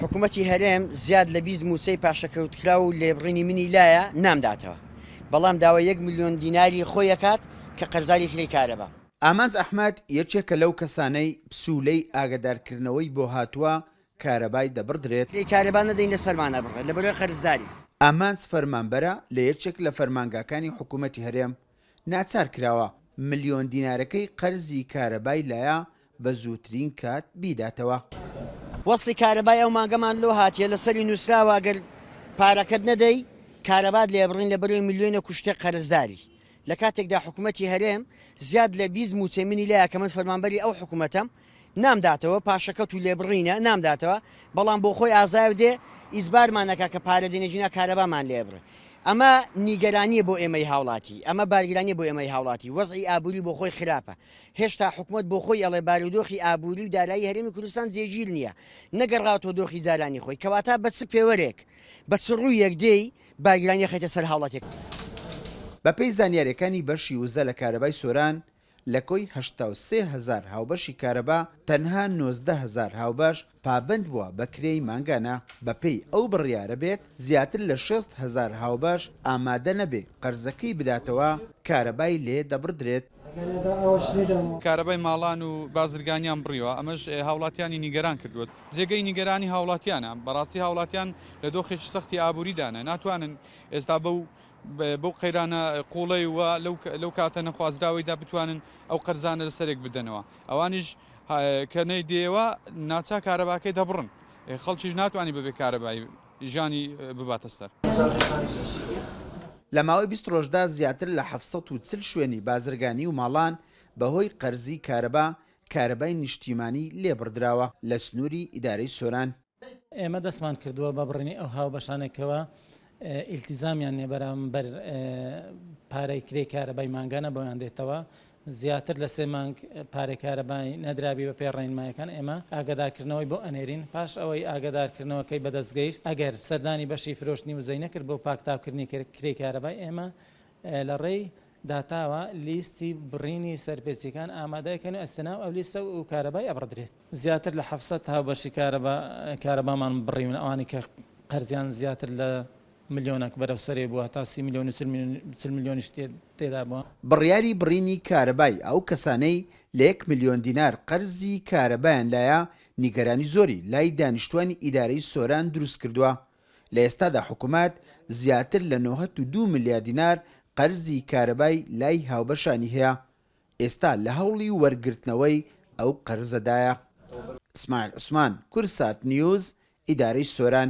حکوومەتی هەرێم زیاد لە 20 موچەی پاشەکەوتکرا و لێبڕینی منی لایە نامداتەوە، بەڵام داوای 1 ملیۆن دیناری خۆیەکات کە قەرزاری کلەی کارەبا. ئامانز ئەحمەد یەکێکە لەو کەسانەی پسوولەی ئاگادارکردنەوەی بۆ هاتووە کارەبای دەبڕدرێت. لێی کارەبا نەدەین لە سەرمانە بڕێت لە بەرەوەی خەرزداری. ئامانز فەرمانبەرە لە یەکێک لە فەرمانگاکانی حکوومەتی هەرێم ناچار کراوە ملیۆن دینارەکەی قەرزی کارەبای لایە بە زووترین کات بیداتەوە. وەسڵی کارەبای ئەو مانگەمان لۆ هاتیە لەسەری نووسراوە گەر پارەکەت نەدەی کارەبات لێبڕین لە بەرەوەی ملیۆنە کوشتێ قەرزداری. لە کاتێکدا حکوومەتی هەرێم زیاد لە 20 موچەی منی لایە کە من فەرمانبەری ئەو حکوومەتەم نامداتەوە، پاشەکەوت و لێبڕینە نامداتەوە، بەڵام بۆ خۆی ئازای دێ ئیزبارمانەکە کە پارە دێنێژینە کارەبامان لێبڕێ. ئەمە نیگەرانیە بۆ ئێمەی هاوڵاتی، ئەمە بارگرانیە بۆ ئێمەی هاوڵاتی. وەزعی ئابووری بۆ خۆی خراپە. هێشتا حکوومەت بۆ خۆی ئەڵێ بارودۆخی ئابووری و دارایی هەرێمی کوردستان جێگیر نییە، نەگەڕاتەوە دۆخی جارانی خۆی، کەواتە بە چ پێوەرێک بە چ ڕوویەک دێی بارگرانی خەیتە سەر هاوڵاتێک. بەپێی زانیاریەکانی بەشی وزە لە کارەبای سۆران لە کۆی 83,000 هاوبەشی کارەبا تەنها 19,000 هاوبەش پابند بووە بە کرێی مانگانە. بەپێی ئەو بڕیارە بێت زیاتر لە 60,000 هاوبەش ئامادە نەبێ قەرزەکەی بداتەوە کارەبای لێ دەبڕدرێت. کارەبای ماڵان و بازرگانیان بڕیوە، ئەمەش هاوڵاتیانی نیگەران کردووە. جێگەی نیگەرانی هاوڵاتیانە، بەڕاستی هاوڵاتیان لە دۆخێکی سەختی ئابووریدانە، ناتوانن ئێستا بەو قەیرانە قوڵەی وە لەو کاتە نەخوازراوەیدا بتوانن ئەو قەرزانە لەسەرێک بدەنەوە. ئەوانیش کە نەی دێوە ناچا کارەباکەی دەبڕن، خەڵکیش ناتوانانی بەبێ کارەبایی ژانی بباتە سەر. لە ماوەی 20 ڕۆژدا زیاتر لە 740 شوێنی بازرگانی و ماڵان بەهۆی قەرزی کارەبای نیشتیمانی لێبڕدراوە لە سنووری ئیدارەی سۆران. ئێمە دەستمان کردووە بە بڕینی ئەو هاوبەشانێکەوە ئیلتیزامیان نێ بەرامبەر پارەی کرێی کارەبای مانگانە بۆیان دێتەوە. زیاتر لە 3 مانگ پارەی کارەبای نەدرابی بە پێ ڕێنمایەکان ئێمە ئاگادارکردنەوەی بۆ ئەنێرین. پاش ئەوەی ئاگادارکردنەوەکەی بەدەستگەیشت ئەگەر سەردانی بەشی فرۆشتنی وزەی نەکرد بۆ پاکتاوکردنی کرێی کارەبای ئێمە لە ڕێی داتاوە لیستی بڕینی سەرپێچیەکان ئامادەکەن و ئەستەناو ئەو لیستە و کارەبای ئەبڕدرێت. زیاتر لە 700 هاوبەشی کارەبامان بڕیون، ئەوانی کە قەرزیان زیاتر لە ملیۆنێک بەرەو سەرێ بووە تا 30 ملیۆن و 40 ملیۆنیش تێدا بووە. بڕیاری بڕینی کارەبای ئەو کەسانەی لە 1 ملیۆن دینار قەرزی کارەبایان لایە نیگەرانی زۆری لای دانیشتوانی ئیدارەی سۆران دروست کردووە. لە ئێستادا حکوومەت زیاتر لە 92 ملیار دینار قەرزی کارەبای لای هاوبەشانی هەیە. ئێستا لە هەوڵی وەرگرتنەوەی ئەو قەرزەدایە. ئیسماعیل عوسمان، کورسات نیوز، ئیدارەی سۆران.